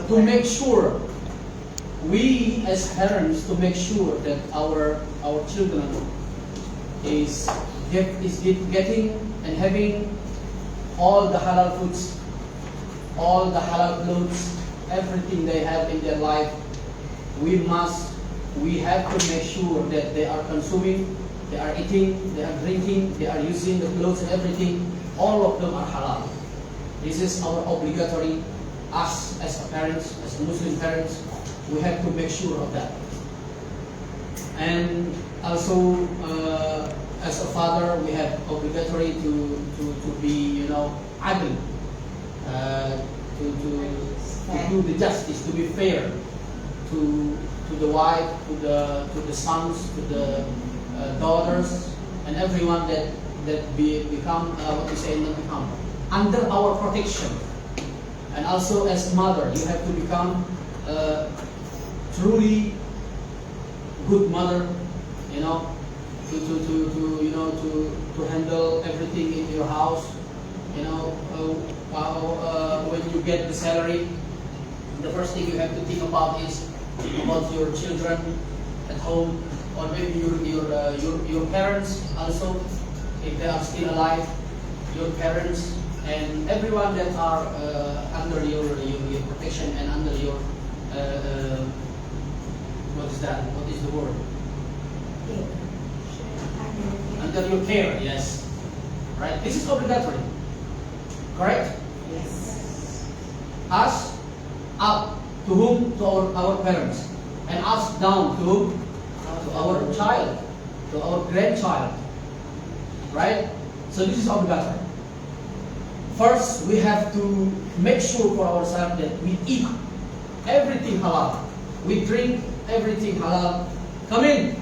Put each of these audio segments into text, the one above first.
to make sure, we as parents, to make sure that our children is getting and having all the halal foods, all the halal clothes, everything they have in their life. We have to make sure that they are consuming, they are eating, they are drinking, they are using the clothes and everything. All of them are halal. This is our obligatory, us as parents, as Muslim parents, we have to make sure of that. And also, as a father, we have obligatory to be, adil, to do the justice, to be fair to the wife, to the sons, to the daughters, and everyone that become under our protection. And also as mother, you have to become truly good mother, to handle everything in your house. When you get the salary, the first thing you have to think about is about your children at home, or maybe your parents also, if they are still alive, your parents and everyone that are under your protection and under your what is that? What is the word? Under your care, yes. Right? This is obligatory. Correct? Yes. Us up to whom? To our parents. And us down to whom? To our child, to our grandchild. Right? So this is obligatory. First, we have to make sure for ourselves that we eat everything halal. We drink everything halal. Come in.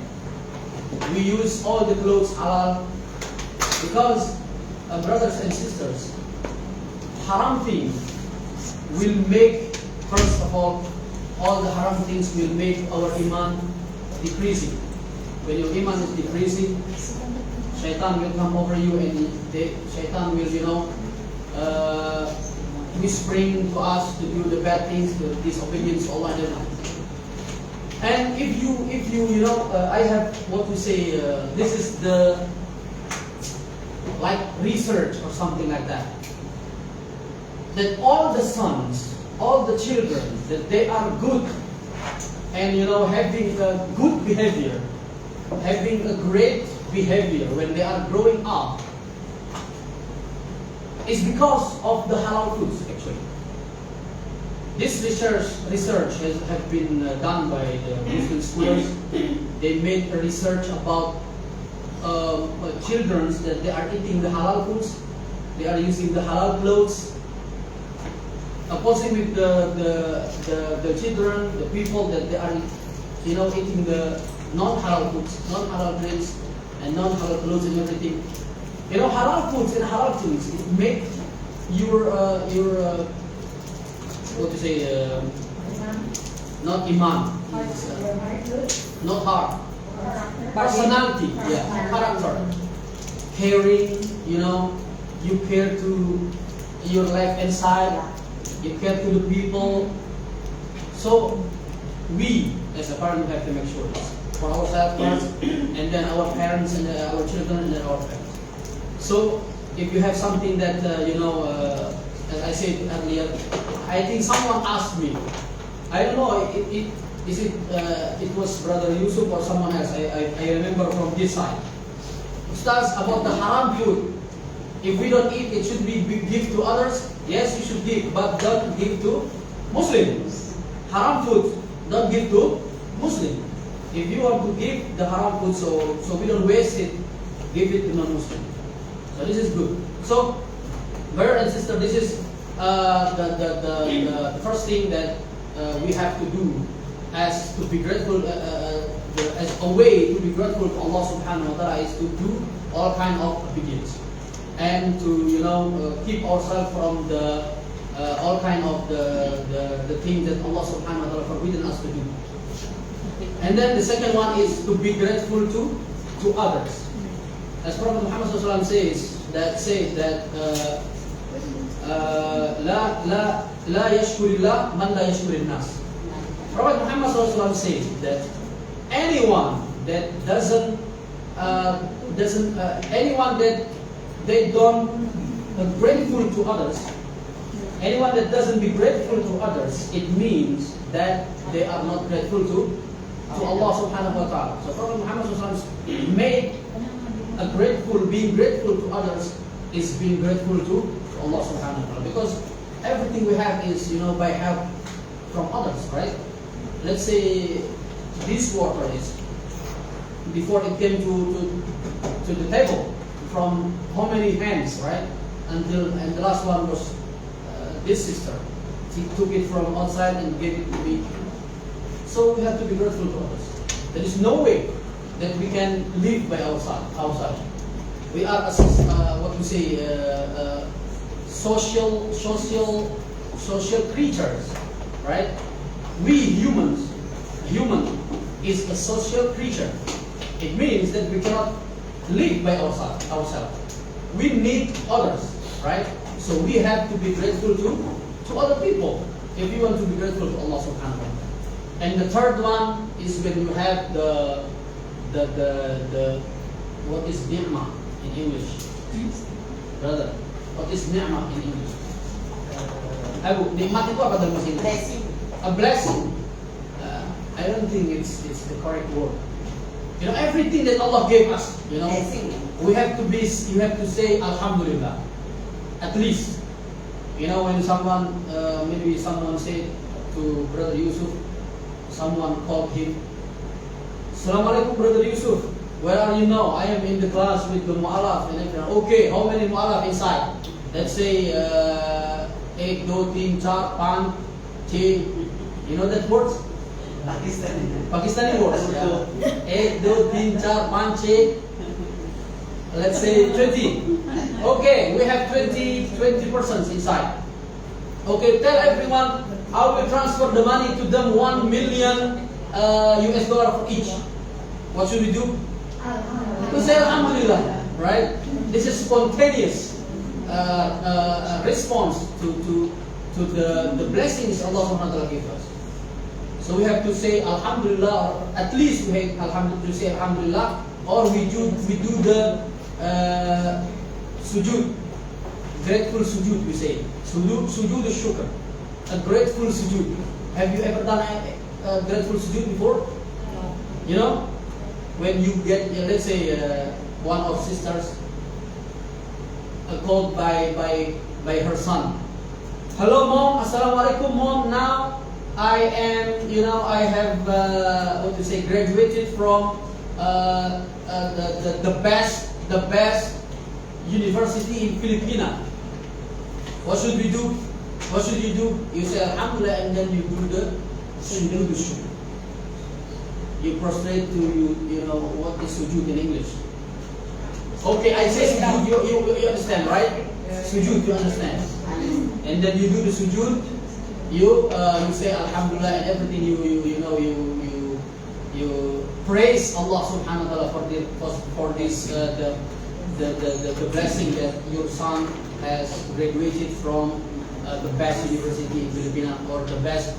We use all the clothes halal. Because, brothers and sisters, haram thing will make, first of all the haram things will make our iman decreasing. When your iman is decreasing, shaitan will come over you, and shaitan will, whispering to us to do the bad things, the disobedience to Allah. And if you I have what we say, this is the like research or something like that. That all the sons, all the children, that they are good and having a good behavior, having a great behavior when they are growing up, is because of the halal foods actually. This research has been done by the Muslim scholars. They made a research about children that they are eating the halal foods, they are using the halal clothes, opposing with the children, the people that they are eating the non-halal foods, non-halal drinks, and non-halal clothes and everything. Halal foods and halal things, it make your what to say, not iman, not heart, personality, character, caring. You care to your life inside, you care to the people. So we as a parent have to make sure this for ourselves first, and then our parents, and our children, and then our parents. So if you have something that as I said earlier, I think someone asked me, I don't know, it was Brother Yusuf or someone else, I remember from this side. Ustaz, about the haram food, if we don't eat, it should be give to others. Yes, you should give, but don't give to Muslims. Haram food, don't give to Muslim. If you want to give the haram food, so we don't waste it, give it to non-Muslim. So this is good. So, brother and sister, this is the first thing that we have to do as to be grateful, as a way to be grateful to Allah Subhanahu wa Taala, is to do all kind of obedience, and to keep ourselves from the all kind of the things that Allah Subhanahu wa Taala forbidden us to do. And then the second one is to be grateful to others. As Prophet Muhammad SAW says that لا يشكر الله من لا يشكر الناس. Prophet Muhammad SAW said that anyone that anyone that they don't grateful to others, anyone that doesn't be grateful to others, it means that they are not grateful to Allah Subhanahu wa Taala. So Prophet Muhammad SAW made being grateful to others is being grateful to Allah Subhanahu wa Taala, because everything we have is by help from others, right? Let's say this water is, before it came to the table, from how many hands, right? And the last one was this sister. She took it from outside and gave it to me. So we have to be grateful to others. There is no way that we can live by ourselves. We are social creatures, right? Human is a social creature. It means that we cannot live by ourselves. We need others, right? So we have to be grateful to other people if we want to be grateful to Allah Subhanahu wa Taala. And the third one is when you have the what is ni'mah in English? Brother, what is ni'mah in English? Abu, nikmat itu apa dalam bahasa Inggris? Blessing. A blessing. I don't think it's the correct word. Everything that Allah gave us, Blessing. you have to say Alhamdulillah. At least, when someone, maybe someone said to Brother Yusuf, someone called him, Assalamualaikum Brother Yusuf, where are you now? I am in the class with the mu'alaf and everything. Okay, how many mu'alaf inside? Let's say 1, 2, 3, 4, 5, 6. You know that word? Pakistani words. 1, 2, 3, 4, 5, 6. Let's say 20. Okay, we have 20 persons inside. Okay, tell everyone I will transfer the money to them, $1 million US dollar for each. What should we do? We say Alhamdulillah, right? This is spontaneous response to the blessings Allah Subhanahu wa Taala gave us. So we have to say Alhamdulillah, or at least we have to say Alhamdulillah, or we do the sujud, grateful sujud, we say sujud shukr, a grateful sujud. Have you ever done a grateful sujud before? When you get, let's say, one of sisters called by her son. Hello, mom. Assalamualaikum, mom. Now I am, I have graduated from the best university in Filipina. What should we do? What should you do? You say Alhamdulillah, and then you do the sujood. You prostrate to what is sujood in English? Okay, I say sujood. You understand, right? Sujood, you understand. And then you do the sujood. You say Alhamdulillah, and everything you praise Allah Subhanahu wa Taala for this the blessing that your son has graduated from the best university in Filipina, or the best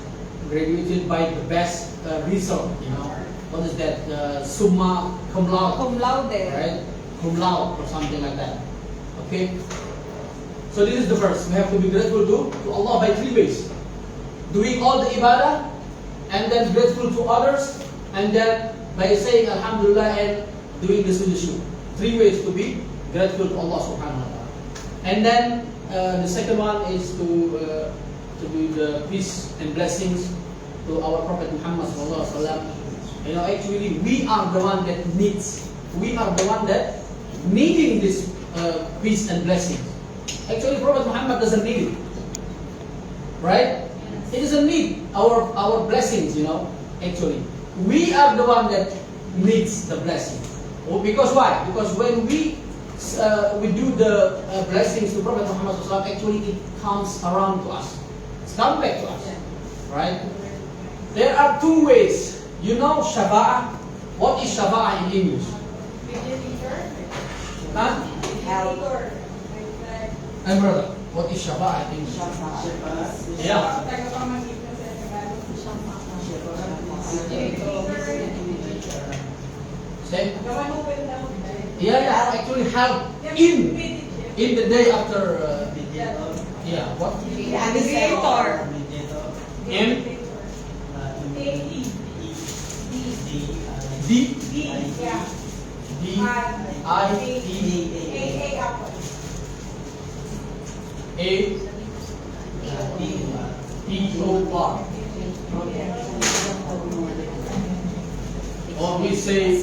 graduated by the best result. What is that? Summa cum laude. Cum laude. Right? Cum laude or something like that. Okay. So this is the verse. We have to be grateful to Allah by 3 ways: doing all the ibadah, and then grateful to others, and then by saying Alhamdulillah and doing the sujood. 3 ways to be grateful to Allah Subhanahu wa Taala. And then the second one is to do the peace and blessings to our Prophet Muhammad sallallahu alaihi wasallam. Actually, we are the one that needing this peace and blessings. Actually, Prophet Muhammad doesn't need it, right? He doesn't need our blessings. Actually, we are the one that needs the blessing. Because why? Because when we do the blessings to Prophet Muhammad SAW, actually it comes around to us. It's come back to us, right? There are 2 ways. Shafa'ah. What is Shafa'ah in English? Huh? Help. And brother. What is shafa? I think. Yeah. Same. Yeah. Actually, help in the day after. Yeah. What? Mediator. M. D. D. I. E. A. T. O. R. Or we say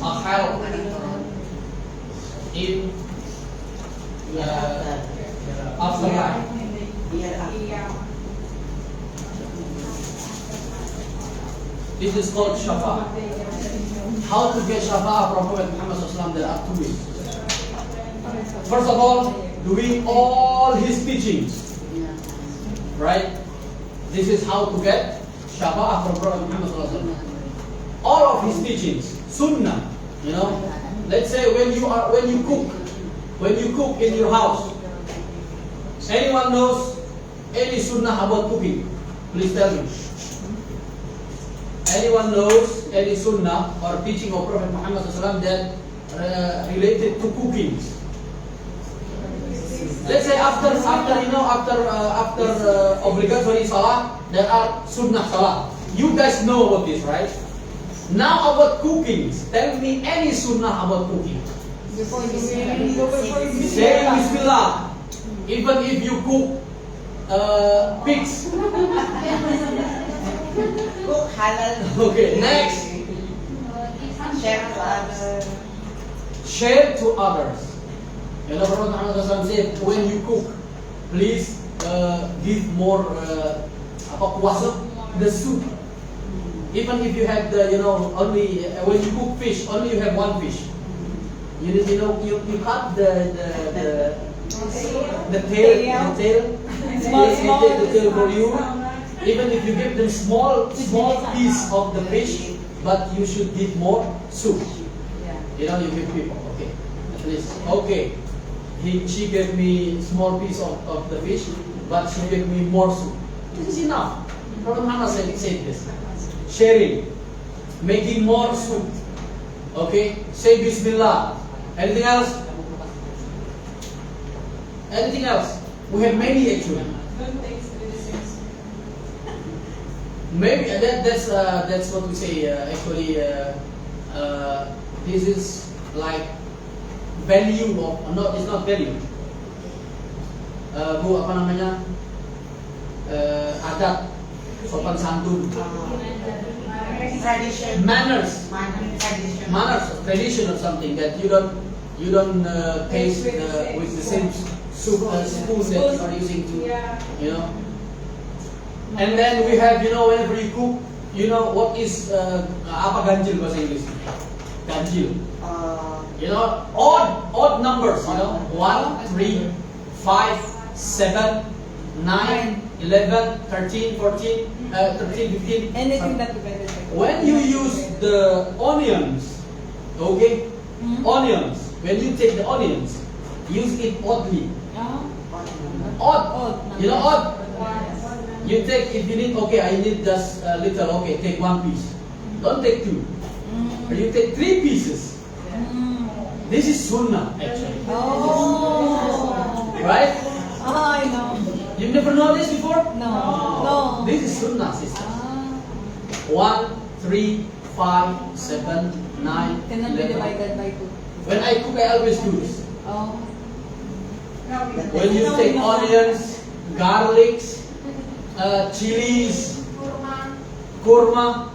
a help in afterlife. This is called shafa. How to get shafa from Prophet Muhammad SAW? There are two ways. First of all, doing all his teachings. Right? This is how to get shafa from Prophet Muhammad SAW. All of his teachings, sunnah. You know, let's say when you cook in your house. Anyone knows any sunnah about cooking? Please tell me. Anyone knows any sunnah or teaching of Prophet Muhammad SAW that related to cooking? Let's say after obligatory salah, there are sunnah salah. You guys know about this, right? Now about cooking, tell me any sunnah about cooking. Say Bismillah. Even if you cook pigs. Cook halal. Okay, next. Share to others. You know, Prophet Muhammad SAW said, when you cook, please give more kuasa, the soup. Even if you have only when you cook fish, only you have one fish. You cut the tail for you. Even if you give them small piece of the fish, but you should give more soup. You give people. Okay, at least okay. She gave me small piece of the fish, but she gave me more soup. This is enough. Prophet Muhammad said this. Sharing, making more soup. Okay, say Bismillah. Anything else? Anything else? We have many actually. Maybe that's what we say. Actually, this is like value of it's not value. Bu apa namanya? Adat, sopan santun. Tradition. Manners, tradition or something that you don't taste with the same spoon that you are using to, And then we have, whenever you cook, what is apa ganjil bahasa Inggris? Ganjil. Odd numbers. 1, 3, 5, 7, 9, 11, 13, 14, 13, 15. Anything that you better take. When you use the onions, okay? Onions. When you take the onions, use it oddly. Odd. Odd. You take, if you need, okay, I need just a little, okay, take one piece. Don't take two. Or you take 3 pieces. This is sunnah, actually. Right? I know. You've never known this before? No. This is sunnah, sister. 1, 3, 5, 7, 9, Cannot be 11. divided by 2. When I cook, I always do this. Oh. When you take onions, garlics, chilies, kurma,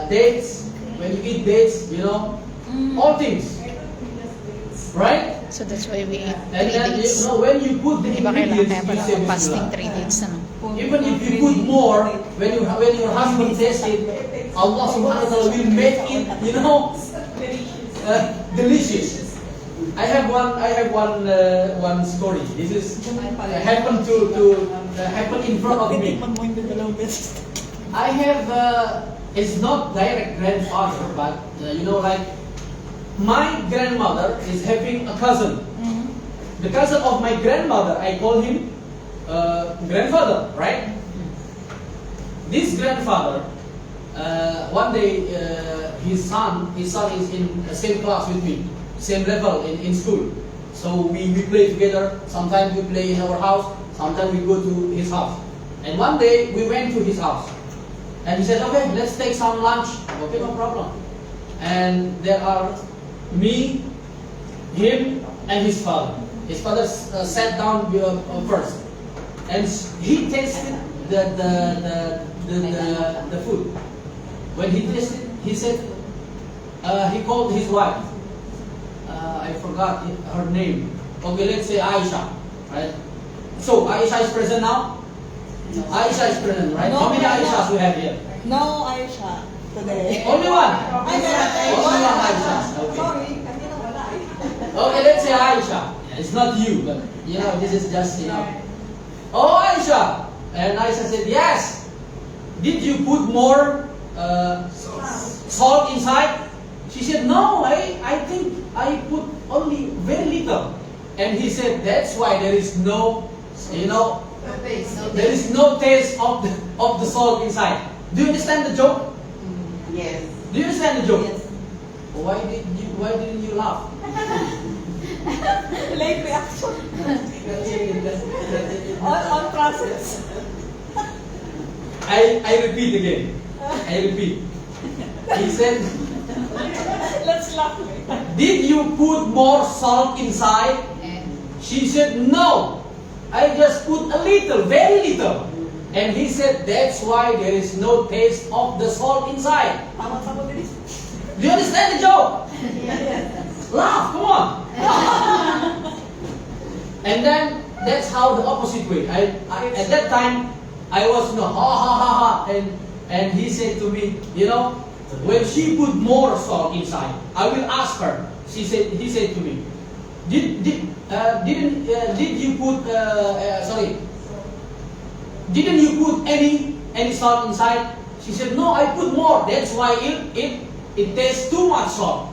dates, when you eat dates, all things. Right? So that's why we eat And 3 then, days. when you put the Di ba kailangan ingredients, kaya you pala say fasting Bismillah. 3 days na? Even if you put more, when your husband says it, Allah subhanahu wa ta'ala will make it, delicious. I have one story. This is happened happened in front of me. I have it's not direct grandfather, but like my grandmother is having a cousin. the cousin of my grandmother, I call him grandfather, right? This grandfather, one day his son is in the same class with me, same level in school. So we play together. Sometimes we play in our house, sometimes we go to his house. And one day we went to his house. And he said, okay, let's take some lunch. Okay, no problem. And there are me, him, and his father. His father sat down first. And he tasted the food. When he tasted, he said, he called his wife. I forgot her name. Okay, let's say Aisha, right? So Aisha is present now. No. Aisha is present, right? No, How many no, Aishas no. we have here? No, Aisha. Today. Only one. Ay, Only one Aisha. Okay. Sorry, kanina wala eh. Okay, let's say Aisha. It's not you, but this is just Oh, Aisha. And Aisha said, yes. Did you put more salt inside? She said, no, I think I put only very little. And he said, that's why there is no, there is no taste of the salt inside. Do you understand the joke? Yes. Do you understand the joke? Yes. Why didn't you laugh? Late reaction. On process. I repeat again. I repeat. He said, Let's laugh later. did you put more salt inside? She said, no. I just put a little, very little. And he said, that's why there is no taste of the salt inside. Tama sa ko din. Do you understand the joke? Yes. Laugh, come on. And then that's how the opposite way. At that time I was ha ha ha ha, and he said to me, when she put more salt inside, I will ask her. He said to me, didn't you put didn't you put any salt inside? She said, no, I put more. That's why it tastes too much salt.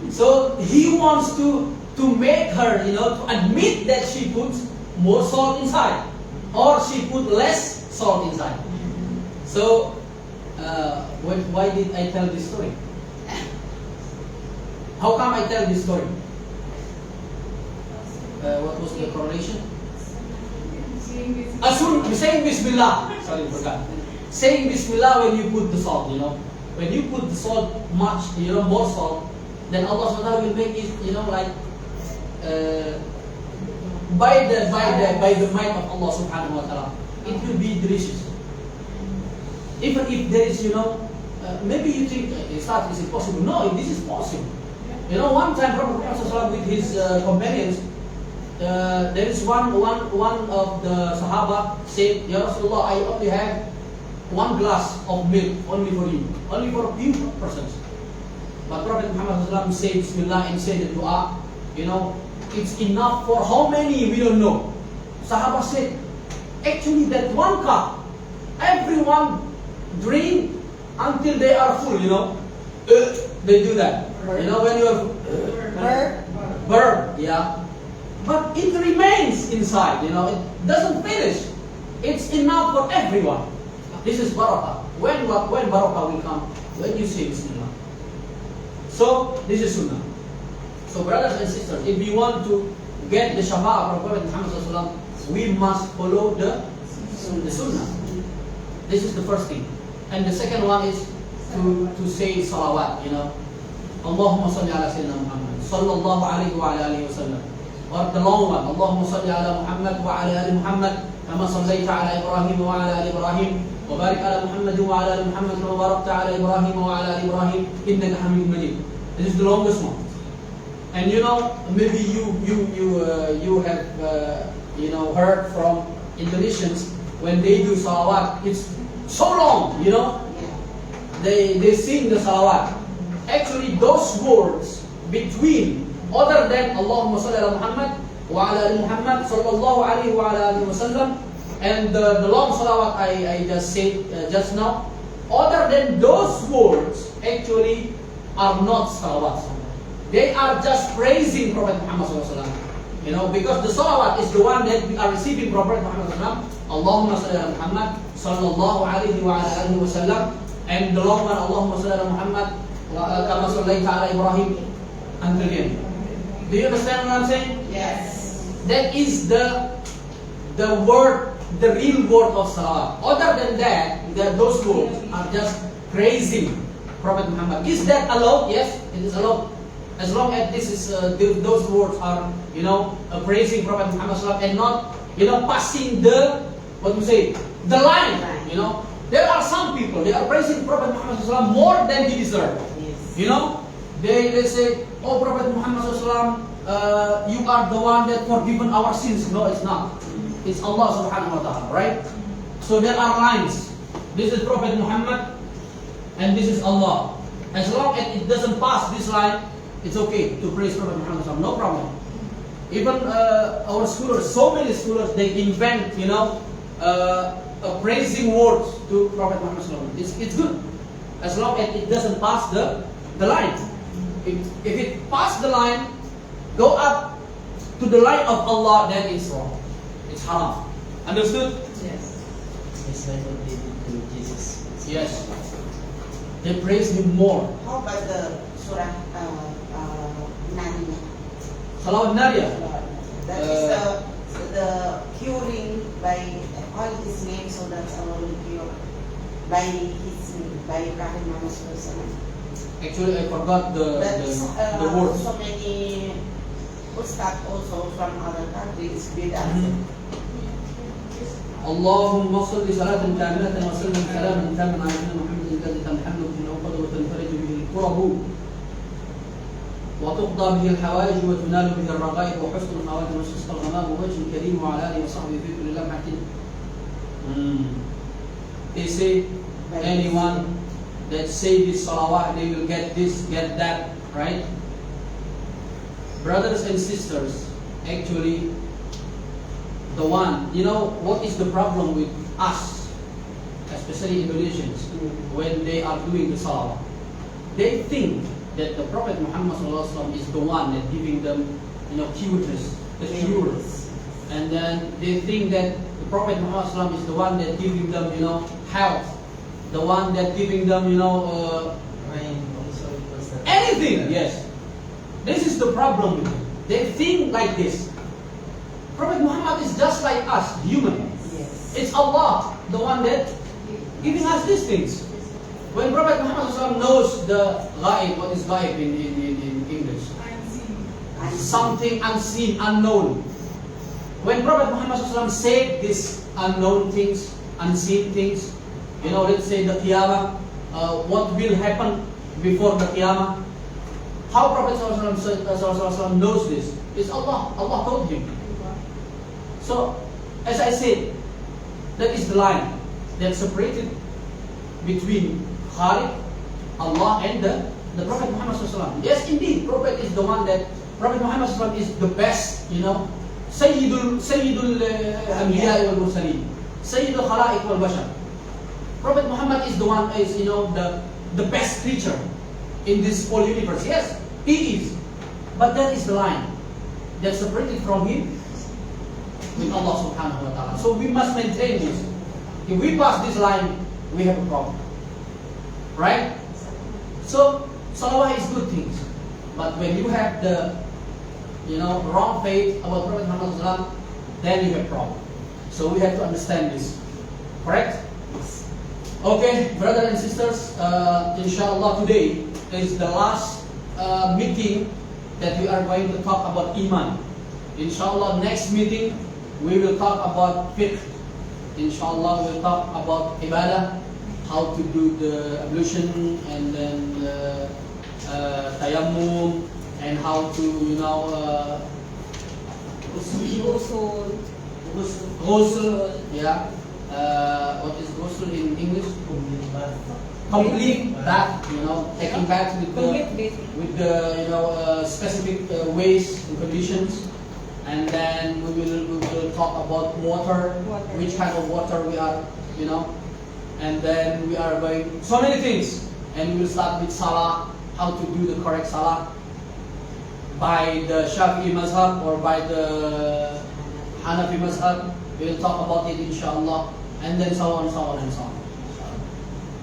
So he wants to make her, to admit that she puts more salt inside, or she put less salt inside. So why did I tell this story? How come I tell this story? What was the correlation? Saying Bismillah. Sorry, forgot. Saying Bismillah when you put the salt, When you put the salt much, more salt, then Allah SWT will make it, by the might of Allah Subhanahu wa Ta'ala, it will be delicious. Even if there is, maybe you think is it possible? No, this is possible. One time Prophet Muhammad with his companions, there is one of the Sahaba said, Ya Rasulullah, I only have one glass of milk only for you, only for a few persons. But Prophet Muhammad said Bismillah and said the dua, it's enough for how many we don't know. Sahaba said, actually that one cup, everyone drink until they are full, they do that. When you are burp, yeah. But it remains inside, it doesn't finish. It's enough for everyone. This is barakah. When barakah will come? When you say Bismillah. So this is sunnah. So brothers and sisters, if we want to get the shafa'ah from Prophet Muhammad SAW, we must follow the sunnah. This is the first thing. And the second one is to say salawat, Allahumma salli ala Sayyidina Muhammad sallallahu alayhi wa alihi wa sallam. Or the long one, Allahumma salli ala Muhammad wa ala ali Muhammad kama sallaita ala Ibrahim wa ala ali Ibrahim wa barik ala Muhammad wa ala ali Muhammad kama barakta ala Ibrahim wa ala ali Ibrahim innaka Hamidum Majid. This is the longest one. And maybe you have heard from Indonesians when they do salawat, it's so long, they sing the salawat. Actually, those words between, other than Allahumma salli ala Muhammad wa ala ali Muhammad sallallahu alayhi wa ala alihi wa sallam, and the long salawat I just said just now, other than those words actually are not salawat. They are just praising Prophet Muhammad sallallahu alaihi wasallam. You know, because the salawat is the one that we are receiving from Prophet Muhammad SAW. Allahumma salli ala Muhammad sallallahu alaihi wa ala alihi wa sallam. And the long one, Allahumma salli ala Muhammad kama sallaita ala Ibrahim, until the end. Do you understand what I'm saying? Yes. That is the word, the real word of salawat. Other than that, those words are just praising Prophet Muhammad. Is that allowed? Yes, it is allowed. As long as this is those words are, you know, praising Prophet Muhammad SAW and not, you know, passing the, what we say, the line. You know, there are some people, they are praising Prophet Muhammad SAW more than he deserves. Yes. You know, they say, oh Prophet Muhammad SAW, you are the one that forgiven our sins. No, it's not. It's Allah Subhanahu wa Taala, right? So there are lines. This is Prophet Muhammad, and this is Allah. As long as it doesn't pass this line, it's okay to praise Prophet Muhammad SAW, no problem. Even our scholars, so many scholars, they invent, you know, praising words to Prophet Muhammad SAW. It's good, as long as it doesn't pass the line. If it pass the line, go up to the line of Allah, then it's wrong. It's haram. Understood? Yes. It's like what they did to Jesus. Yes. They praise him more. How about the surah Nariyah? Salawat Nariyah. That is the curing by all his name, so that's our cure by his name, by Prophet Muhammad Sallallahu Alaihi Wasallam. Actually, I forgot the words. So many ustad also from other countries did اللهم صل صلاة كاملة وسلم سلاما تاما على سيدنا محمد الذي تنحل به العقد وتنفرج به الكرب وتقضى به الحوائج وتنال به الرغائب وحسن الخواتم وتسقى الغمام ووجه الكريم وعلى آله وصحبه في كل لمحة. They say anyone that say this salawat, they will get this, get that, right? Brothers and sisters, actually, the one, you know, what is the problem with us, especially Indonesians, when they are doing the salawat? They think that the Prophet Muhammad SAW is the one that giving them, you know, cuteness, the cure. And then they think that the Prophet Muhammad SAW is the one that giving them, you know, health, the one that giving them, you know, Rain also equals that. anything. Yes. This is the problem with them. They think like this. Prophet Muhammad is just like us, human. Yes. It's Allah, the one that giving us these things. When Prophet Muhammad SAW knows the ghaib, what is ghaib in English? Something unseen, unknown. When Prophet Muhammad SAW said these unknown things, unseen things, you know, let's say the Qiyamah, what will happen before the Qiyamah? How Prophet SAW knows this? It's Allah. Allah told him. So, as I said, that is the line that separated between Khaliq, Allah, and the Prophet Muhammad SAW. Yes, indeed, Prophet is the one that, Prophet Muhammad SAW is the best, you know, Sayyidul Anbiya wal Mursaleen, Sayyidul Khalaiq wal Bashar. Prophet Muhammad is the one, is, you know, the best creature in this whole universe. Yes, he is. But that is the line that separated from him with Allah Subhanahu wa Ta'ala. So we must maintain this. If we pass this line, we have a problem. Right? So salawat is good things. But when you have the, you know, wrong faith about Prophet Muhammad SAW, then you have problem. So we have to understand this. Correct? Okay, brothers and sisters, inshallah today is the last meeting that we are going to talk about Iman. Inshallah next meeting we will talk about fiqh. Inshallah we'll talk about ibadah, how to do the ablution, and then tayammum, and how to, you know, ghusl, yeah. What is ghusl in English? Complete bath, you know, taking bath with the you know, specific ways and conditions. And then we will talk about water, which kind of water we are, you know. And then we are going, so many things. And we will start with salah, how to do the correct salah. by the Shafi'i Mazhab or by the Hanafi Mazhab. We'll talk about it inshallah, and then so on, so on, and so on.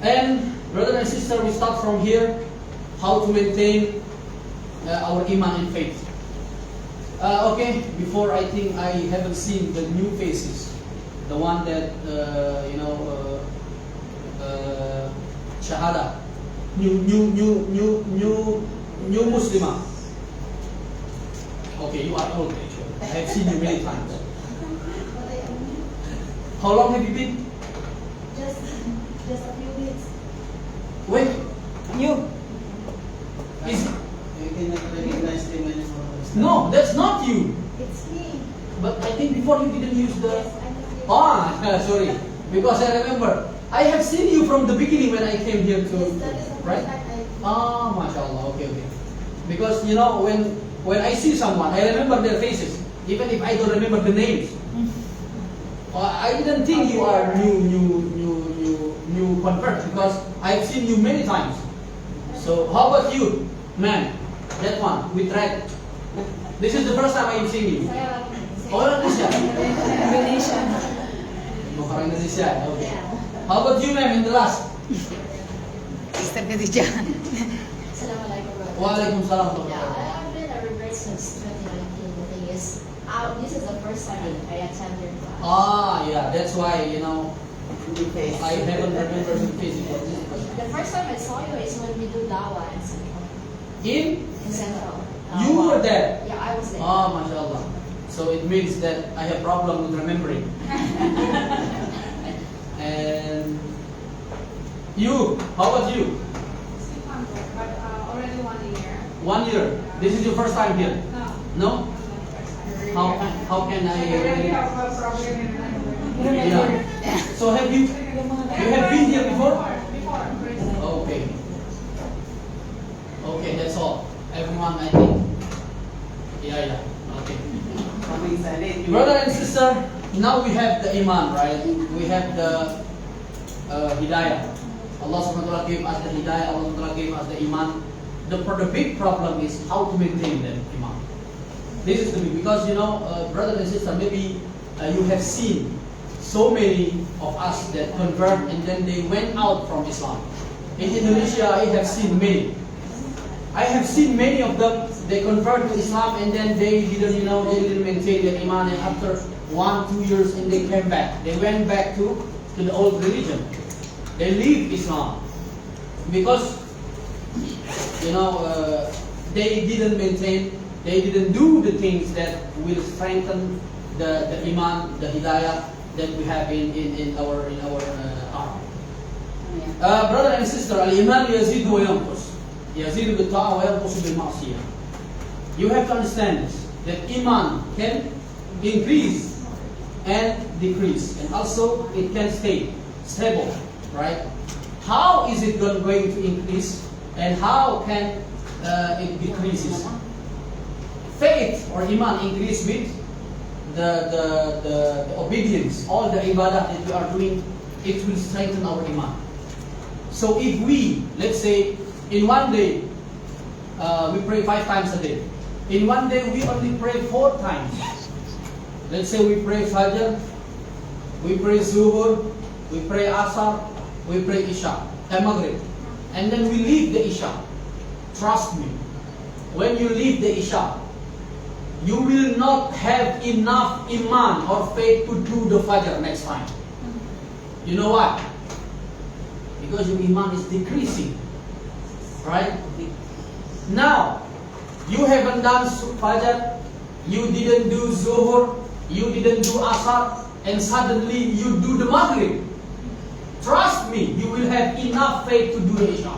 And brother and sister, we start from here, how to maintain our iman and faith. Okay, before I think I haven't seen the new faces, the one that Shahada, new Muslimah. Okay, you are old actually. I have seen you many times. How long have you been? Just a few weeks. Wait, You. is You cannot recognize them anymore. no, that's not you. It's me. But I think before you didn't use the. Yes, I'm here. Sorry, because I remember I have seen you from the beginning when I came here to. Yes, that is the Right? first time MashaAllah. Okay. Because when I see someone, I remember their faces, even if I don't remember the names. I didn't think you are new convert because I've seen you many times. So how about you, man? That one with red. This is the first time I'm seeing you. Saya Orang Indonesia. Indonesia. Orang Indonesia. Okay. How about you, ma'am, in the last? Sister Khadijah. Assalamualaikum warahmatullahi Waalaikumsalam. Yeah, I've been a revert since 2019. The thing is, this is the first time I attended class. Yeah, that's why New face. I haven't remembered the face. The first time I saw you is when we do dawa in Central. In In Central. you were there. Yeah, I was there. MashaAllah. So it means that I have problem with remembering. And you, how about you? Still convert, but already 1 year. 1 year. This is your first time here. No. No? How can I already I? have a problem in my life. Yeah. So have you have been here before? Before. Okay. Okay, that's all. Everyone, I think. Yeah. Okay. Coming Sunday, you- Brother and sister, now we have the iman, right? We have the hidayah. Allah SWT gave us the hidayah, Allah SWT gave us the iman. The big problem is how to maintain that iman. This is the big, because brother and sister, maybe you have seen so many of us that convert and then they went out from Islam. In Indonesia, I have seen many. I have seen many of them, they convert to Islam and then they didn't maintain their iman, and after 1-2 years and they came back. They went back to the old religion. They leave Islam because they didn't maintain, they didn't do the things that will strengthen the iman, the hidayah that we have in our heart. Brother and sister, al-iman yazidu wa yanqus. Yazidu bil-ta'a wa yanqus bil-ma'siyah. You have to understand this, that iman can increase and decrease, and also it can stay stable, right? How is it going to increase, and how can it decreases? Faith or iman increase with the obedience, all the ibadah that we are doing, it will strengthen our iman. So if we, let's say, in one day, we pray 5 times a day. In one day, we only pray 4 times. Let's say we pray Fajr, we pray Zuhur, we pray Asar, we pray Isha, Maghrib. And then we leave the Isha. Trust me, when you leave the Isha, you will not have enough iman or faith to do the Fajr next time. You know why? Because your iman is decreasing. Right? Now, you haven't done Fajr, you didn't do Zuhur, you didn't do Asar, and suddenly you do the Maghrib. Trust me, you will have enough faith to do the Isha.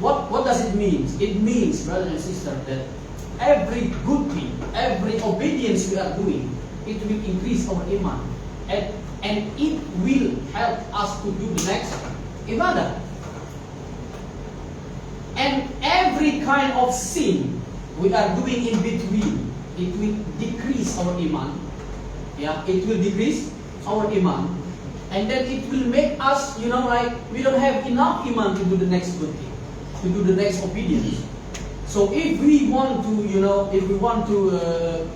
What does it mean? It means, brother and sister, that every good thing, every obedience we are doing, it will increase our iman. And it will help us to do the next ibadah. And every kind of sin we are doing in between, it will decrease our iman. Yeah, it will decrease our iman. And then it will make us, like we don't have enough iman to do the next good thing, to do the next obedience. So if we want to, if we want to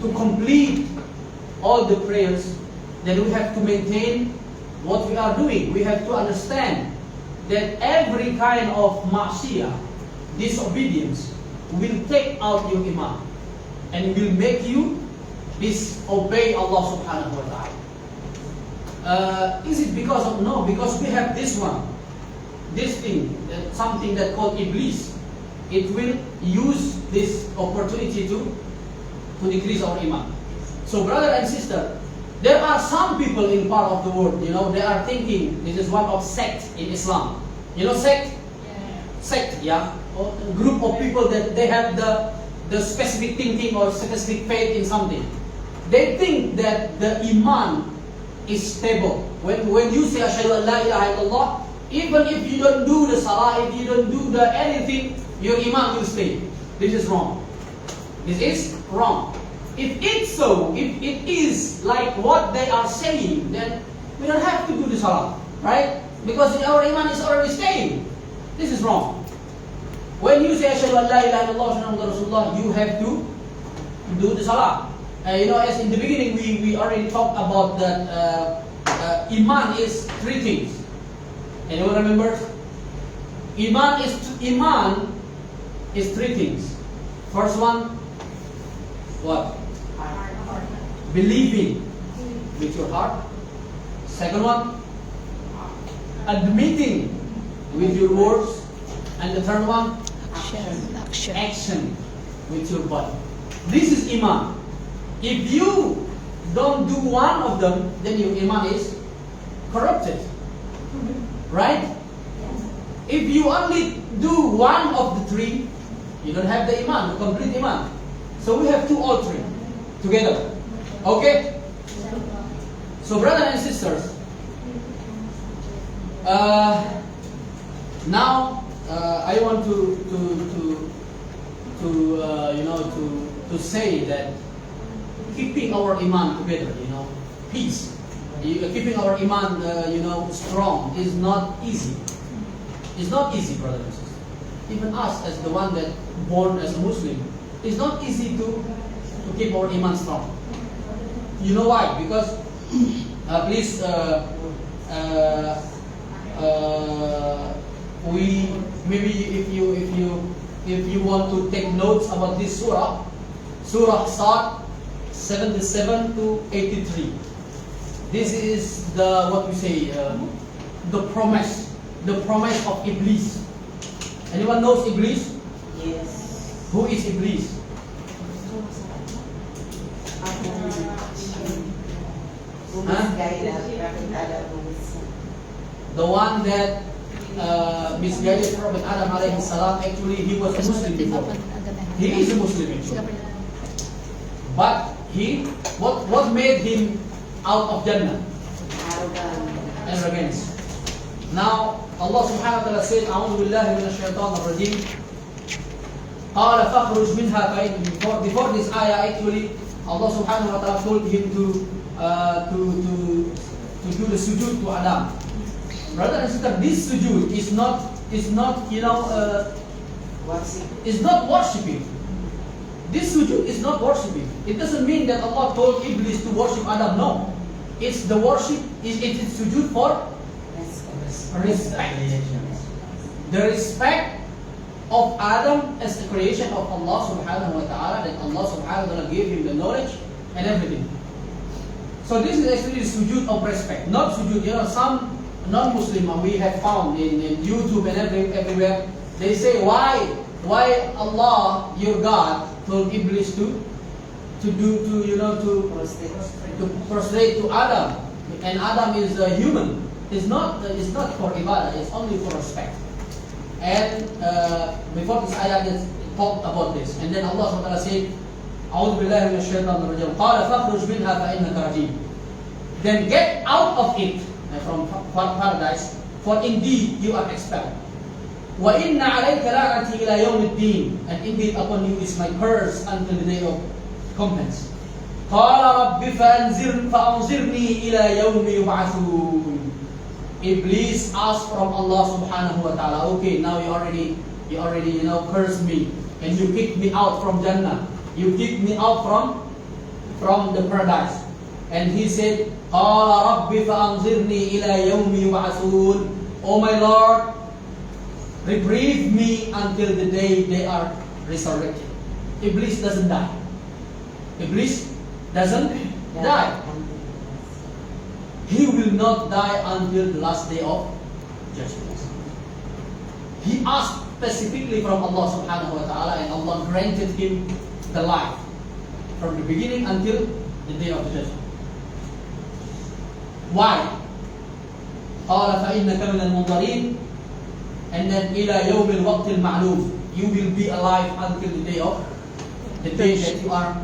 complete all the prayers, then we have to maintain what we are doing. We have to understand that every kind of ma'siyah, disobedience, will take out your iman and will make you disobey Allah subhanahu wa ta'ala. Is it because of? No, because we have this thing, something that called Iblis. It will use this opportunity to decrease our iman. So brother and sister, there are some people in part of the world, they are thinking this is one of sect in Islam. Sect? Sect, yeah. Or a group of people that they have the specific thinking or specific faith in something. They think that the iman is stable. When you say Ashhadu an la ilaha illallah, even if you don't do the salah, if you don't do the anything, your iman will stay. This is wrong. This is wrong. If it's so, if it is like what they are saying, then we don't have to do the salah, right? Because our iman is already staying. This is wrong. When you say Ashhadu an la ilaha illallah Muhammadur Rasulullah, you have to do the salah. As in the beginning we already talked about that iman is three things. Anyone remember? Iman is three things. First one, what? Believing with your heart. Second one, admitting with your words. And the third one, action with your body. This is iman. If you don't do one of them, then your iman is corrupted. Right? If you only do one of the three, you don't have the iman, the complete iman. So we have to all three together. Okay? So brothers and sisters, now I want to say that keeping our iman together, peace, keeping our iman, strong is not easy. It's not easy, brothers and sisters. Even us, as the one that born as a Muslim, it's not easy to keep our iman strong. You know why? Because please, if you want to take notes about this surah Sad 77 to 83. This is the promise of Iblis. Anyone knows Iblis? Yes. Who is Iblis? The one that misguided Prophet Adam alayhi salam. Actually, he was a Muslim before. He is a Muslim actually. But what made him out of Jannah? Arrogance. Now Allah subhanahu wa ta'ala said, "A'udhu billahi minash shaitanir rajim." Qala fakhruj minha fa'in. Before this ayah, actually, Allah subhanahu wa ta'ala told him to do the sujood to Adam. Brother and sister, this sujood is not is not worshipping. This sujood is not worshipping. It doesn't mean that Allah told Iblis to worship Adam. No, it's the worship. It is sujood for respect. The respect of Adam as the creation of Allah subhanahu wa ta'ala, that Allah subhanahu wa ta'ala gave him the knowledge and everything. So this is actually sujood of respect, not sujood. Some non-Muslim we have found in YouTube and everywhere, they say why Allah, your God, told Iblis to prostrate to Adam, and Adam is a human. It's not for ibadah, it's only for respect. And before this ayah, it talked about this. And then Allah SWT said, "A'udhu billahi minash shaitanir rajim. Qala fakhruj minha fa innaka rajim." Then get out of it, from paradise, for indeed you are expelled. Wa inna alayka la'nati ila yawmiddin, and indeed upon you is my curse until the day of recompense. Qala rabbi fa'anzirni ila yawmi yub'athun. Iblis asked from Allah subhanahu wa ta'ala, okay, now you You already, cursed me, and you kicked me out from Jannah. You kicked me out from the paradise. And he said, قَالَ رَبِّ فَأَنظِرْنِي إِلَى يَوْمِ يُبْعَثُونَ. Oh my Lord, reprieve me until the day they are resurrected. Iblis doesn't die. Iblis doesn't die. He will not die until the last day of judgment. He asked specifically from Allah subhanahu wa ta'ala, and Allah granted him the life from the beginning until the day of the judgment. Why? قال فإنك من المنظرين, and then إلى يوم الوقت المعلوم. You will be alive until the day that you are,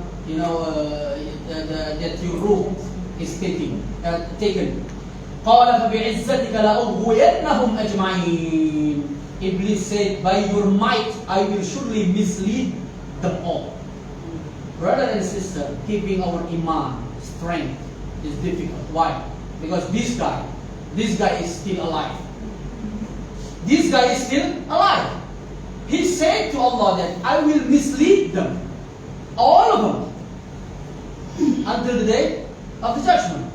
that your ruh is taken. قال فبعزتك لأغوينهم أجمعين. Iblis said, by your might I will surely mislead them all. Brother and sister, keeping our iman, strength is difficult. Why? Because this guy is still alive. This guy is still alive. He said to Allah that I will mislead them, all of them, until the day of the judgment.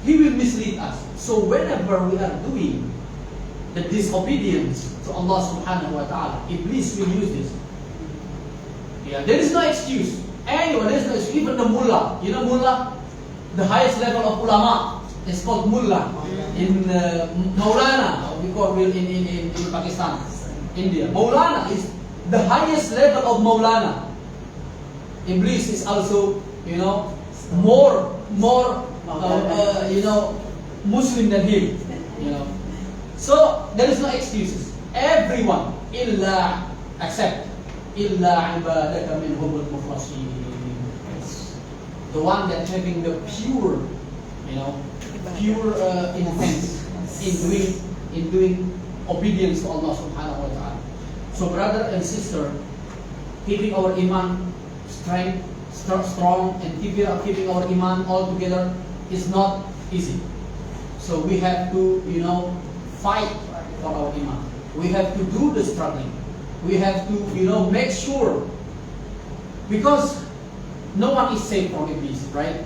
He will mislead us. So whenever we are doing the disobedience to Allah subhanahu wa ta'ala, Iblis will use this. Yeah, there is no excuse. Anyone, there is no excuse. Even the mullah, mullah, the highest level of ulama is called mullah. In Maulana, we call it in Pakistan, India. Maulana is the highest level of Maulana. Iblis is also, more Muslim than him. So there is no excuses. Everyone, illa except illa ibadaka minhumul mukhlasin. The one that having the pure, intent in doing obedience to Allah subhanahu wa ta'ala. So brother and sister, keeping our iman strong and keeping our iman all together is not easy. So we have to, fight for our iman. We have to do the struggling. We have to, make sure, because no one is safe from Iblis, right?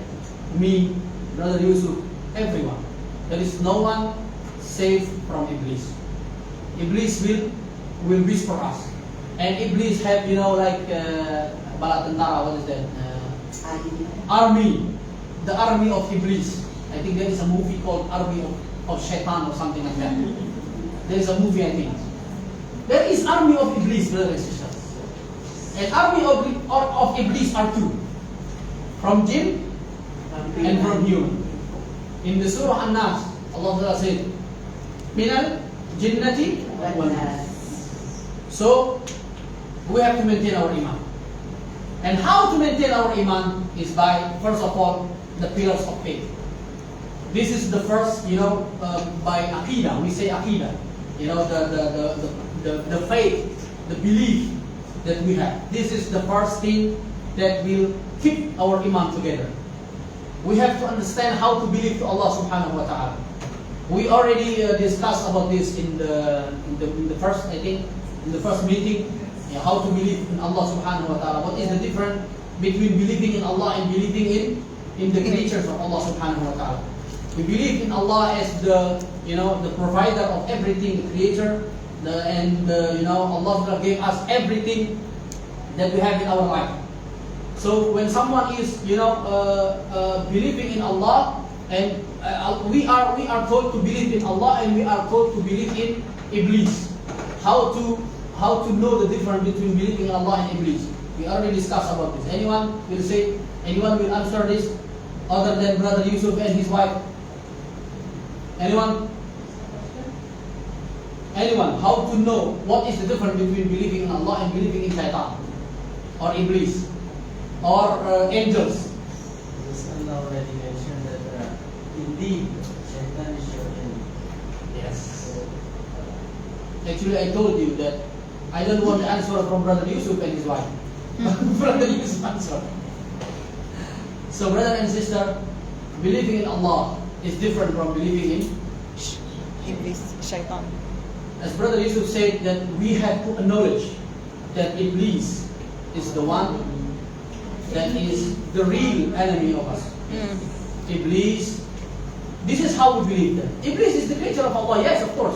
Me, Brother Yusuf, everyone. There is no one safe from Iblis. Iblis will whisper us. And Iblis have, bala tentara, what is that? Army. The army of Iblis. I think there is a movie called Army of Shaitan or something like that. There is a movie, I think. There is army of Iblis, brothers and sisters. And army of Iblis are two. From jinn and from human. In the Surah An-Nas, Allah said, Minal jinnati wal nas. So, we have to maintain our iman. And how to maintain our iman is by, first of all, the pillars of faith. This is the first, by aqidah. We say aqidah. The faith, the belief that we have. This is the first thing that will keep our iman together. We have to understand how to believe to Allah subhanahu wa ta'ala. We already discussed about this in the first, I think, in the first meeting, how to believe in Allah subhanahu wa ta'ala. What is the difference between believing in Allah and believing in the creatures of Allah subhanahu wa ta'ala? We believe in Allah as the provider of everything, the creator, Allah gave us everything that we have in our life. So when someone is, believing in Allah, and we are told to believe in Allah, and we are told to believe in Iblis. How to know the difference between believing in Allah and Iblis? We already discussed about this. Anyone will answer this other than Brother Yusuf and his wife? Anyone? How to know what is the difference between believing in Allah and believing in Shaitan or Iblis or angels? Allah already mentioned that indeed Shaitan is your enemy. Yes. Actually, I told you that I don't want the answer from Brother Yusuf and his wife. Brother Yusuf answer. So brother and sister, believing in Allah is different from believing in Iblis, Shaitan. as Brother Yusuf said, that we have to acknowledge that Iblis is the one that is the real enemy of us. Iblis, this is how we believe that. Iblis is the creature of Allah, yes, of course.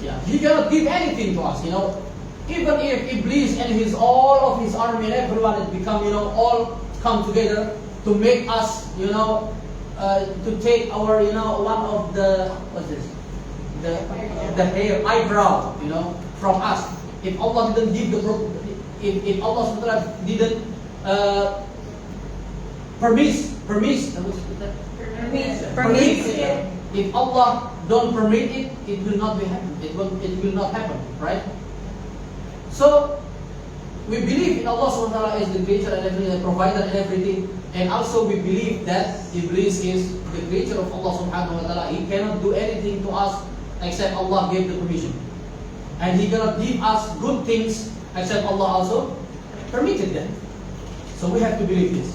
Yeah, he cannot give anything to us, Even if Iblis and all of his army and everyone has become, all come together to make us, to take our, one of the, what's this? The hair, eyebrow, from us. If Allah didn't give if Allah didn't permit, if Allah don't permit it, it will not be happen. It will not happen, right? So we believe in Allah subhanahu wa ta'ala as the creator and everything, the provider and everything. And also we believe that Iblis is the creator of Allah subhanahu wa ta'ala. He cannot do anything to us except Allah gave the permission. And he cannot give us good things except Allah also permitted them. So we have to believe this.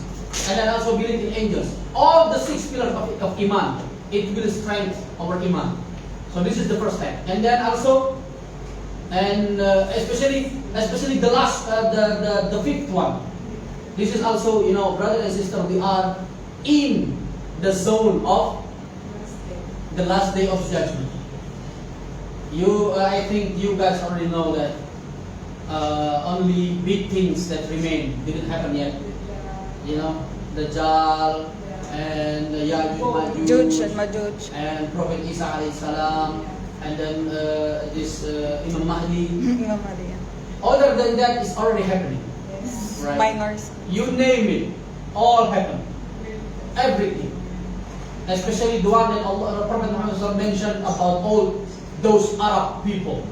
And then also believe in angels. All the 6 pillars of Iman, it will strengthen our Iman. So this is the first step. And then also, especially the last, the 5th one. This is also, brother and sister, we are in the zone of the last day of judgment. I think you guys already know that only big things that remain didn't happen yet. Dajjal and Juj and Majuj. and Prophet Isa alayhi salam, and then this Imam Mahdi. Imam Maria. Other than that, it's already happening. Yes. Right. Minors. You name it, all happened. Everything. Especially the one that Allah, Prophet Muhammad SAW mentioned about all those Arab people.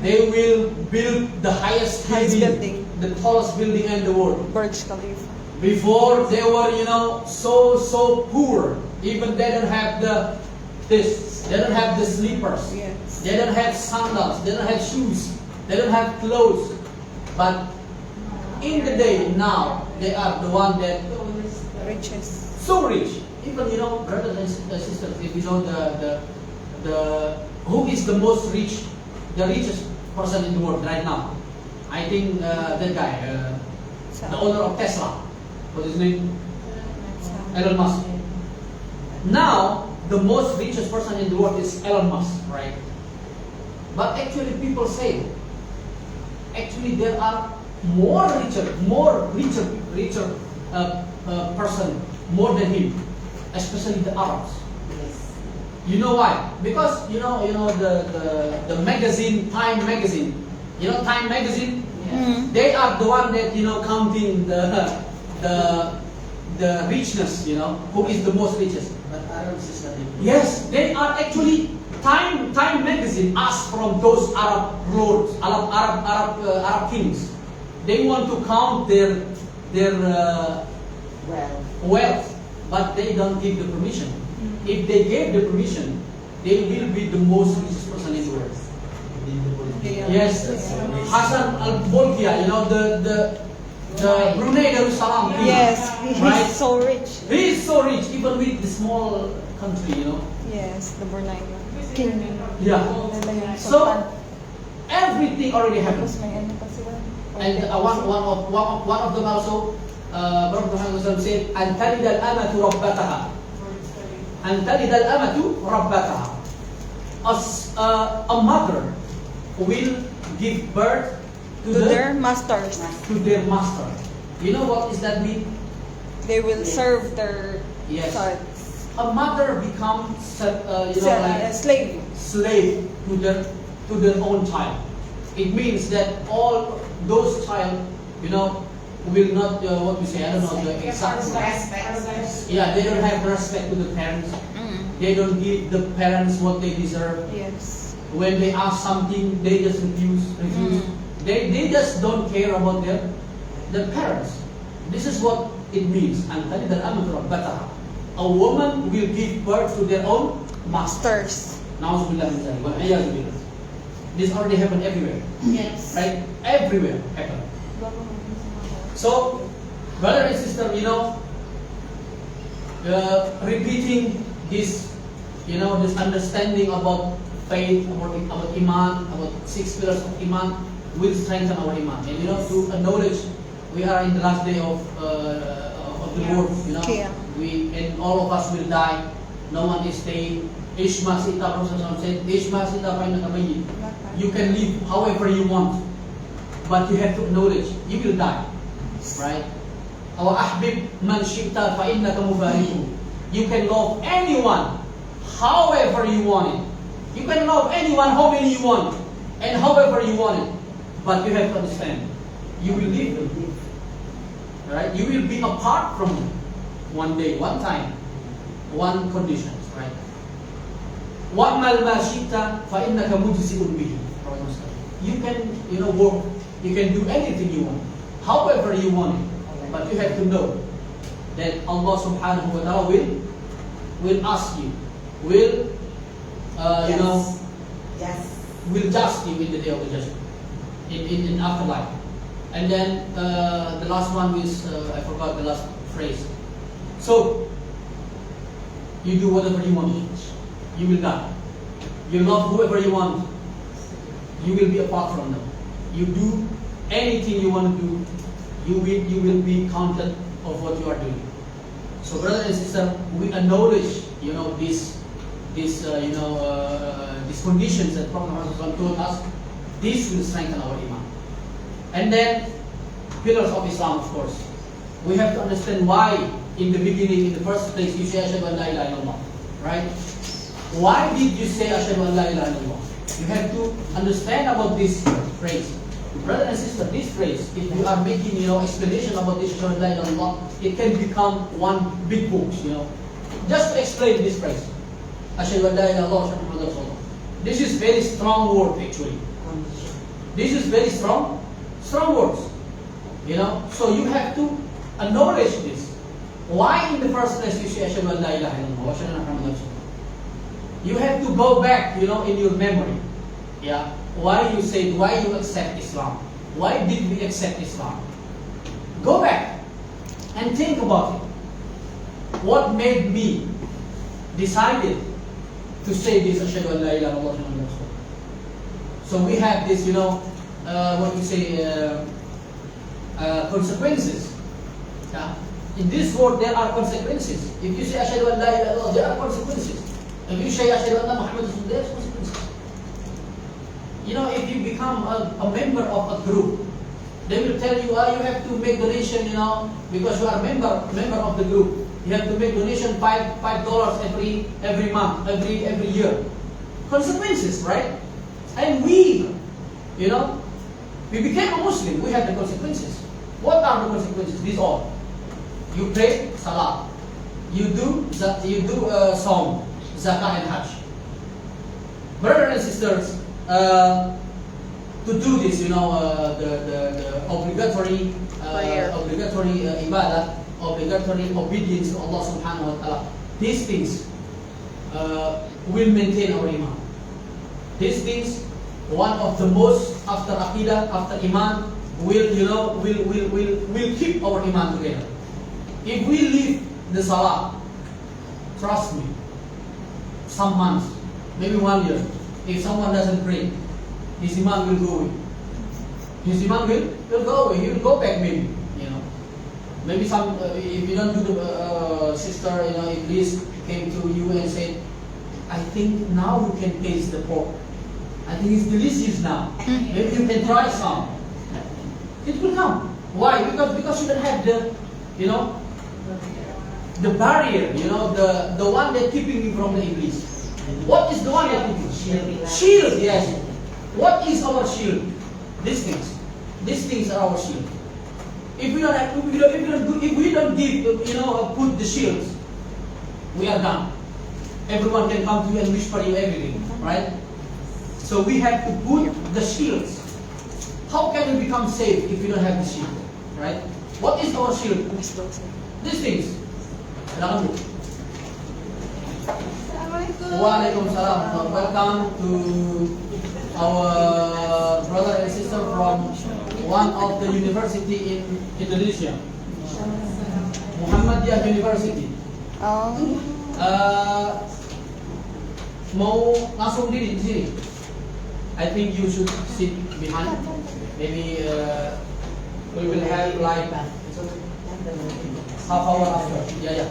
They will build the highest building, the tallest building in the world. Burj Khalifa. Before they were, so poor. Even they don't have they don't have the slippers. Yes. They don't have sandals. They don't have shoes. They don't have clothes. But in the day now, they are the one that Riches. so rich. Even brothers and sisters, if you know the who is the most rich, the richest person in the world right now, I think that guy, the owner of Tesla, what is his name? Elon Musk. Now the most richest person in the world is Elon Musk, right? But actually, people say, actually there are more richer person more than him, especially the Arabs. Yes. You know why? Because the magazine, Time magazine. Time magazine. They are the one that counting the richness. Who is the most richest? But Arabs is not included. Yes, they are actually. Time magazine asked from those Arab lords, Arab kings. They want to count their wealth, but they don't give the permission. If they gave the permission, they will be the most richest person in the world. Yes, Hassan al-Bolkiah, the Brunei Darussalam king. Yes, Right? he's so rich. He is so rich, even with the small country, Yes, the Brunei king. Yeah. Nila yung So sultan. everything already happened. Tapos may ano pa sila. And one of them also, Prophet Muhammad said, "An talida al-amatu rabbataha." An talida al-amatu rabbataha. A mother will give birth To their masters. to their master. You know what is that mean? They will serve their Yes. sons. A mother becomes Slave. slave to their own child. It means that all those child, will not what we say. I don't know the exact word. Yeah, they don't have respect to the parents. They don't give the parents what they deserve. Yes. When they ask something, they just refuse. They just don't care about their parents. This is what it means. A woman will give birth to their own master. Masters. This already happened everywhere. Yes. Right? Everywhere happened. So, brother and sister, repeating this you know, this understanding about faith, about iman, about 6 pillars of iman will strengthen our iman. And you know, to acknowledge we are in the last day of the world. You know, Yeah. and all of us will die. No one is staying. Ishma sita, Prophet said, Ishma sita fa innaka mayyit. You can live however you want, but you have to acknowledge you will die, right? Our ahbib man shi'ta fa innaka mufariqu. You can love anyone however you want it. You can love anyone how many you want and however you want it, but you have to understand you will live, right? You will be apart from them one day, one time, one condition, right? وَأَمَّا مَا شِئْتَ فَإِنَّكَ مُجْزِئٌ بِهِ. You can, you know, work. You can do anything you want, however you want it, but you have to know that Allah Subhanahu wa Taala will ask you, will you know, Yes. will judge you in the day of the judgment, in afterlife. And then the last one is I forgot the last phrase. So you do whatever you want, you will die. You love whoever you want, you will be apart from them. You do anything you want to do, you will be counted of what you are doing. So brother and sister, we acknowledge, you know, these conditions that Prophet Muhammad told us. This will strengthen our iman. And then pillars of Islam, of course. We have to understand why in the beginning, in the first place, you say Ashhadu an la ilaha illallah, right? Why did you say Ashhadu an la ilaha illallah? You have to understand about this phrase. Brother and sister, this phrase, if you are making, you know, explanation about this Ashhadu an la ilaha illallah, it can become one big book, you know. Just to explain this phrase. Ashhadu an la ilaha illallah, Ashhadu Muhammadan Rasulullah. This is very strong word actually. This is very strong words. You know, so you have to acknowledge this. Why in the first place you say Ashhadu an la ilaha illallah, Ashhadu anna Muhammadan Rasulullah? You have to go back, you know, in your memory. Yeah. Why you said, why you accept Islam? Why did we accept Islam? Go back and think about it. What made me decided to say this Ashhadu an la ilaha illallah, Ashhadu anna Muhammadan Rasulullah? So we have this, you know, what we say, consequences. Yeah. In this world there are consequences. If you say Ashhadu an la ilaha illallah, there are consequences. If you say Ashhadu anna Muhammadan Rasulullah, there are consequences. You know, if you become a member of a group, they will tell you, you have to make donation, you know, because you are a member of the group. You have to make donation $5 every month, every year. Consequences, right? And we, you know, we became a Muslim. We have the consequences. What are the consequences? These all. You pray salah. You do Sawm, Zakah and Hajj. Brothers and sisters, to do this, you know, the obligatory ibadah, obligatory obedience to Allah Subhanahu wa Taala. These things will maintain our iman. These things, one of the most after aqidah, after iman, will keep our iman together. If we leave the salah, trust me, some months, maybe 1 year, if someone doesn't pray, his iman will go away. His iman will go away. He will go back maybe, you know. Maybe some, if you don't do the sister, you know, if Liz came to you and said, I think now you can taste the pork. I think it's delicious now. Maybe you can try some. It will come. Why? Because you don't have the, you know, the barrier, you know, the one that keeping you from the Iblis. What is the one that keeping you? Shield, yes. What is our shield? These things. These things are our shield. If we don't give, you know, put the shields, we are done. Everyone can come to you and wish for you everything, right? So we have to put the shields. How can we become safe if we don't have the shield, right? What is our shield? These things. Waalaikumsalam. Welcome to our brother and sister from one of the university in Indonesia, Muhammadiyah University. mau langsung diri di sini. I think you should sit behind. Maybe we will have like half hour after. Yeah.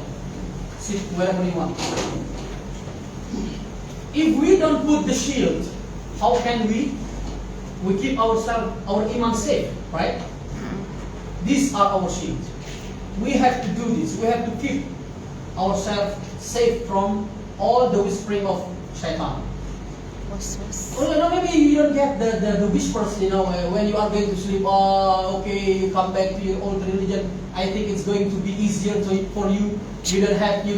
Sit wherever you want. If we don't put the shield, how can we keep ourselves, our iman safe, right? These are our shields. We have to do this. We have to keep ourselves safe from all the whispering of shaitan. Well, maybe you don't get the whispers, when you are going to sleep. Oh, okay, you come back to your old religion. I think it's going to be easier for you. You don't have to,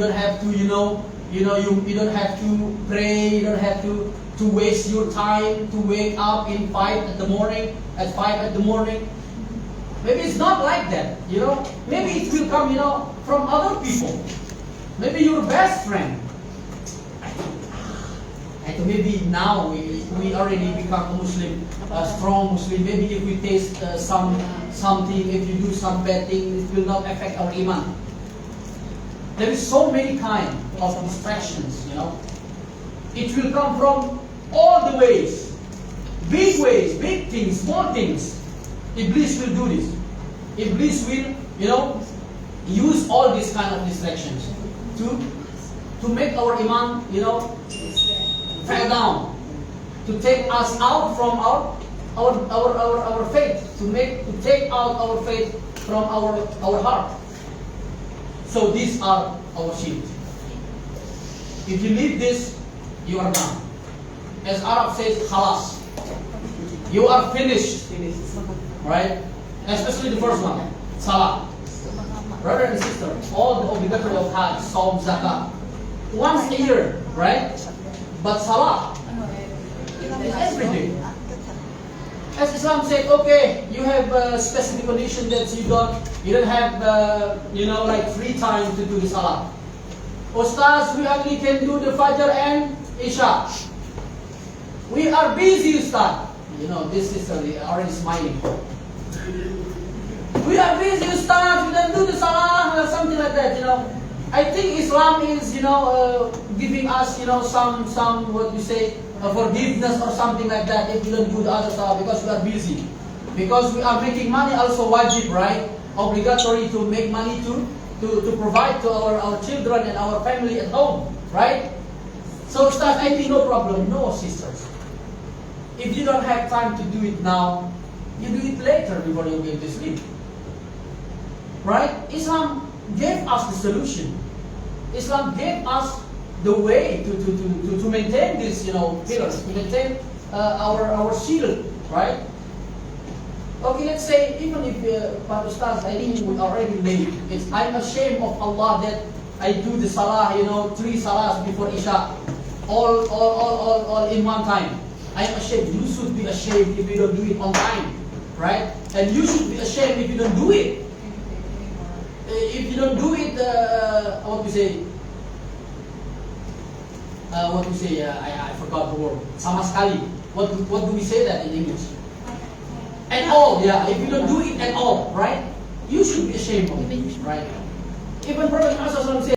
you don't have to pray. You don't have to waste your time to wake up at 5 in the morning. Maybe it's not like that, Maybe it will come, from other people. Maybe your best friend. And maybe now we already become a Muslim, a strong Muslim. Maybe if we taste something, if you do some bad thing, it will not affect our iman. There is so many kind of distractions, It will come from all the ways, big things, small things. Iblis will do this. Iblis will, use all these kind of distractions to make our iman, fell down, to take us out from our faith, to take out our faith from our heart. So these are our shield. If you leave this, you are done. As Arab says, khalas. You are finished. Right? Especially the first one, salah. Brother and sister, all the obligatory of Hajj, Saum, Zakat, once a year, right? But salah is every day. As Islam said, okay, you have a specific condition that you don't have, like free time to do the salah. Ustaz, we only can do the Fajr and Isha. We are busy, Ustaz. This sister, they are already smiling. We are busy, Ustaz, we don't do the salah, or something like that, I think Islam is, giving us, some what we say, forgiveness or something like that if we don't do the other salah because we are busy. Because we are making money also wajib, right? Obligatory to make money to provide to our children and our family at home, right? So Ustaz, I think no problem. No, sisters. If you don't have time to do it now, you do it later before you go to sleep. Right? Islam gave us the solution. Islam gave us the way to maintain these, pillars, to maintain our shield, right? Okay, let's say even if Pak Ustaz, I think we already late. I'm ashamed of Allah that I do the salah, 3 salahs before Isha, all in one time. I'm ashamed. You should be ashamed if you don't do it on time, right? And you should be ashamed if you don't do it. If you don't do it, what we say? I forgot the word. Sama sekali. What do we say that in English? At all, yeah. If you don't do it at all, right? You should be ashamed of it, right? Even Prophet Muhammad said,